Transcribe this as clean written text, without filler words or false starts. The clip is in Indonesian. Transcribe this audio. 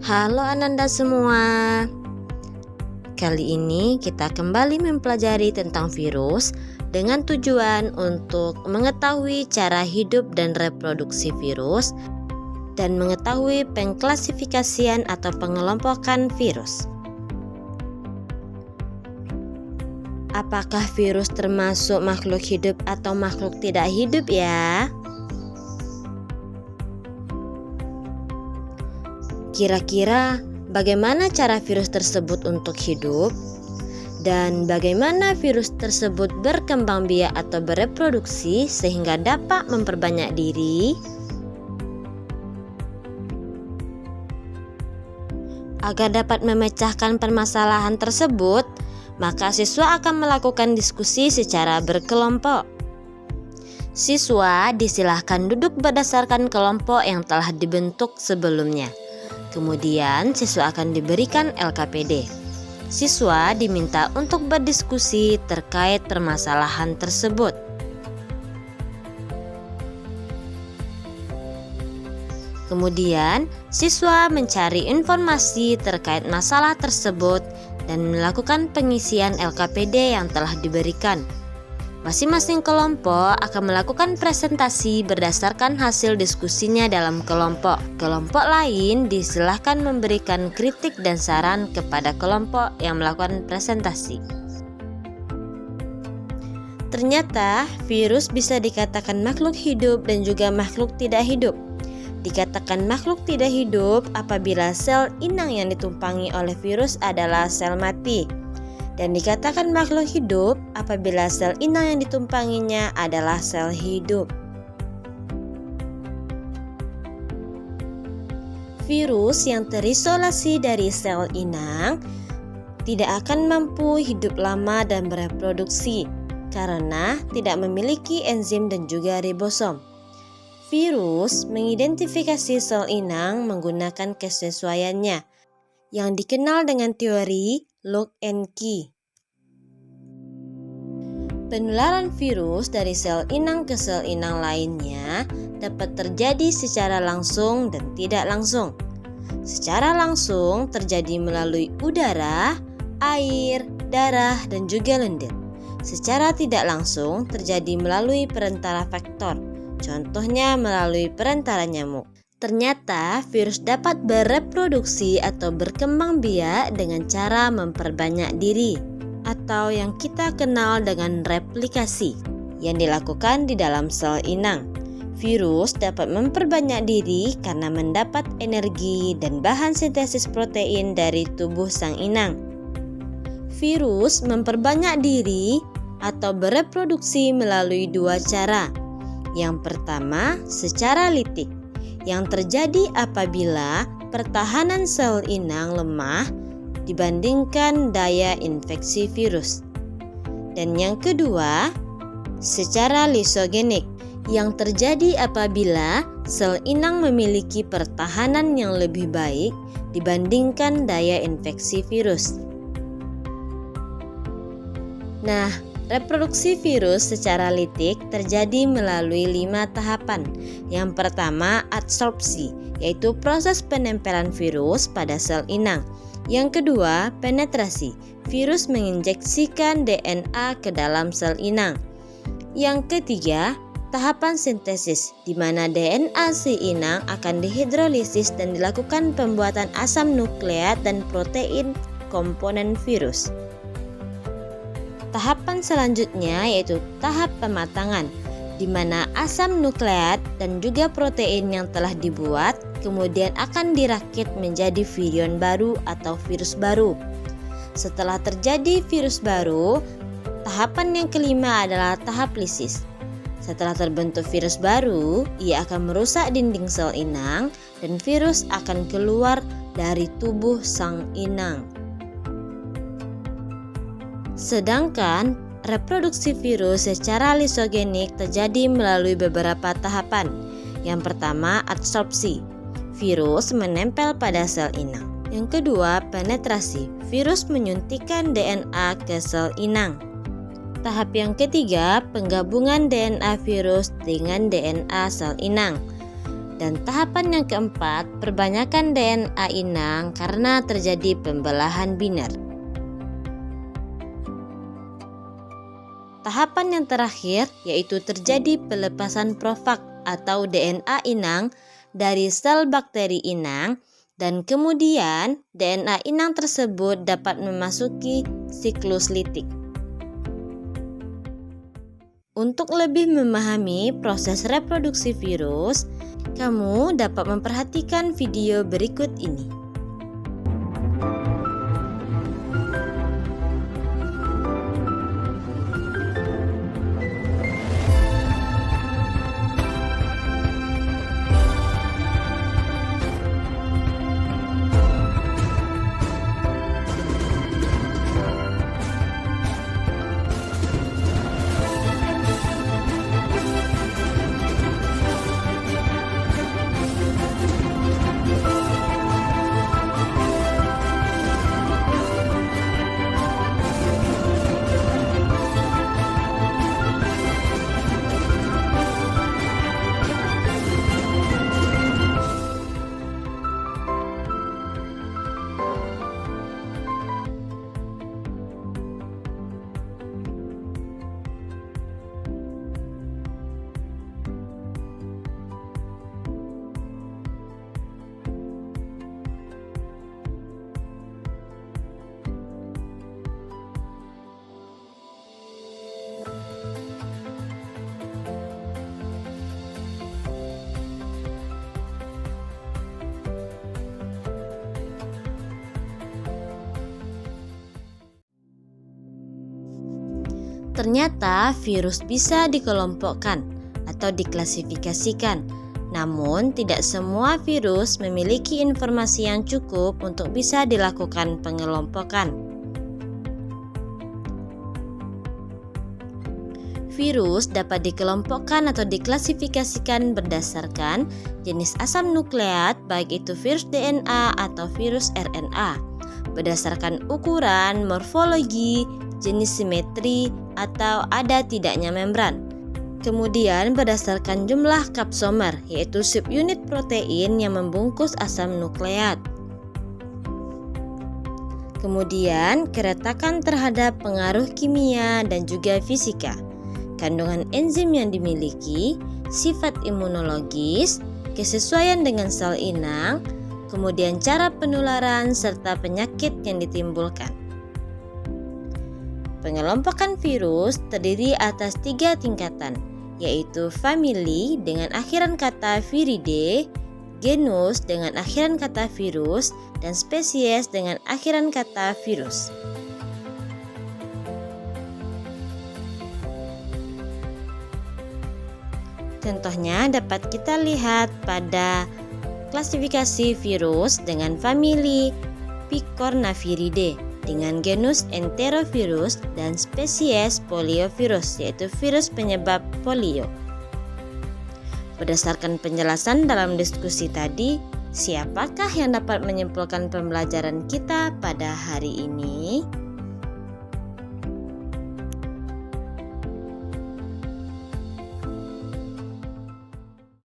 Halo Ananda semua. Kali ini kita kembali mempelajari tentang virus dengan tujuan untuk mengetahui cara hidup dan reproduksi virus dan mengetahui pengklasifikasian atau pengelompokan virus. Apakah virus termasuk makhluk hidup atau makhluk tidak hidup ya? Kira-kira bagaimana cara virus tersebut untuk hidup? Dan bagaimana virus tersebut berkembang biak atau bereproduksi sehingga dapat memperbanyak diri? Agar dapat memecahkan permasalahan tersebut, maka siswa akan melakukan diskusi secara berkelompok. Siswa disilahkan duduk berdasarkan kelompok yang telah dibentuk sebelumnya. Kemudian siswa akan diberikan LKPD. Siswa diminta untuk berdiskusi terkait permasalahan tersebut. Kemudian siswa mencari informasi terkait masalah tersebut dan melakukan pengisian LKPD yang telah diberikan. Masing-masing kelompok akan melakukan presentasi berdasarkan hasil diskusinya dalam kelompok. Kelompok lain disilahkan memberikan kritik dan saran kepada kelompok yang melakukan presentasi. Ternyata virus bisa dikatakan makhluk hidup dan juga makhluk tidak hidup. Dikatakan makhluk tidak hidup apabila sel inang yang ditumpangi oleh virus adalah sel mati. Dan dikatakan makhluk hidup apabila sel inang yang ditumpanginya adalah sel hidup. Virus yang terisolasi dari sel inang tidak akan mampu hidup lama dan bereproduksi karena tidak memiliki enzim dan juga ribosom. Virus mengidentifikasi sel inang menggunakan kesesuaiannya yang dikenal dengan teori lock and key. Penularan virus dari sel inang ke sel inang lainnya dapat terjadi secara langsung dan tidak langsung. Secara langsung terjadi melalui udara, air, darah, dan juga lendir. Secara tidak langsung terjadi melalui perantara faktor, contohnya melalui perantara nyamuk. Ternyata virus dapat bereproduksi atau berkembang biak dengan cara memperbanyak diri atau yang kita kenal dengan replikasi yang dilakukan di dalam sel inang. Virus dapat memperbanyak diri karena mendapat energi dan bahan sintesis protein dari tubuh sang inang. Virus memperbanyak diri atau bereproduksi melalui dua cara. Yang pertama, secara litik, yang terjadi apabila pertahanan sel inang lemah dibandingkan daya infeksi virus. Dan yang kedua, secara lisogenik, yang terjadi apabila sel inang memiliki pertahanan yang lebih baik dibandingkan daya infeksi virus. Nah, reproduksi virus secara litik terjadi melalui 5 tahapan. Yang pertama, adsorpsi, yaitu proses penempelan virus pada sel inang. Yang kedua, penetrasi, virus menginjeksikan DNA ke dalam sel inang. Yang ketiga, tahapan sintesis, di mana DNA si inang akan dihidrolisis dan dilakukan pembuatan asam nukleat dan protein komponen virus. Tahapan selanjutnya yaitu tahap pematangan, di mana asam nukleat dan juga protein yang telah dibuat kemudian akan dirakit menjadi virion baru atau virus baru. Setelah terjadi virus baru, tahapan yang kelima adalah tahap lisis. Setelah terbentuk virus baru, ia akan merusak dinding sel inang dan virus akan keluar dari tubuh sang inang. Sedangkan reproduksi virus secara lisogenik terjadi melalui beberapa tahapan. Yang pertama, adsorpsi. Virus menempel pada sel inang. Yang kedua, penetrasi. Virus menyuntikkan DNA ke sel inang. Tahap yang ketiga, penggabungan DNA virus dengan DNA sel inang. Dan tahapan yang keempat, perbanyakan DNA inang karena terjadi pembelahan biner. Tahapan yang terakhir yaitu terjadi pelepasan profag atau DNA inang dari sel bakteri inang, dan kemudian DNA inang tersebut dapat memasuki siklus litik. Untuk lebih memahami proses reproduksi virus, kamu dapat memperhatikan video berikut ini. Ternyata virus bisa dikelompokkan atau diklasifikasikan, namun tidak semua virus memiliki informasi yang cukup untuk bisa dilakukan pengelompokan. Virus dapat dikelompokkan atau diklasifikasikan berdasarkan jenis asam nukleat, baik itu virus DNA atau virus RNA, berdasarkan ukuran, morfologi, jenis simetri, atau ada tidaknya membran. Kemudian berdasarkan jumlah kapsomer, yaitu subunit protein yang membungkus asam nukleat. Kemudian keretakan terhadap pengaruh kimia dan juga fisika, kandungan enzim yang dimiliki, sifat imunologis, kesesuaian dengan sel inang, kemudian cara penularan serta penyakit yang ditimbulkan. Pengelompokan virus terdiri atas 3 tingkatan, yaitu famili dengan akhiran kata viridae, genus dengan akhiran kata virus, dan spesies dengan akhiran kata virus. Contohnya dapat kita lihat pada klasifikasi virus dengan famili Picornaviridae, dengan genus Enterovirus dan spesies poliovirus, yaitu virus penyebab polio. Berdasarkan penjelasan dalam diskusi tadi, siapakah yang dapat menyimpulkan pembelajaran kita pada hari ini?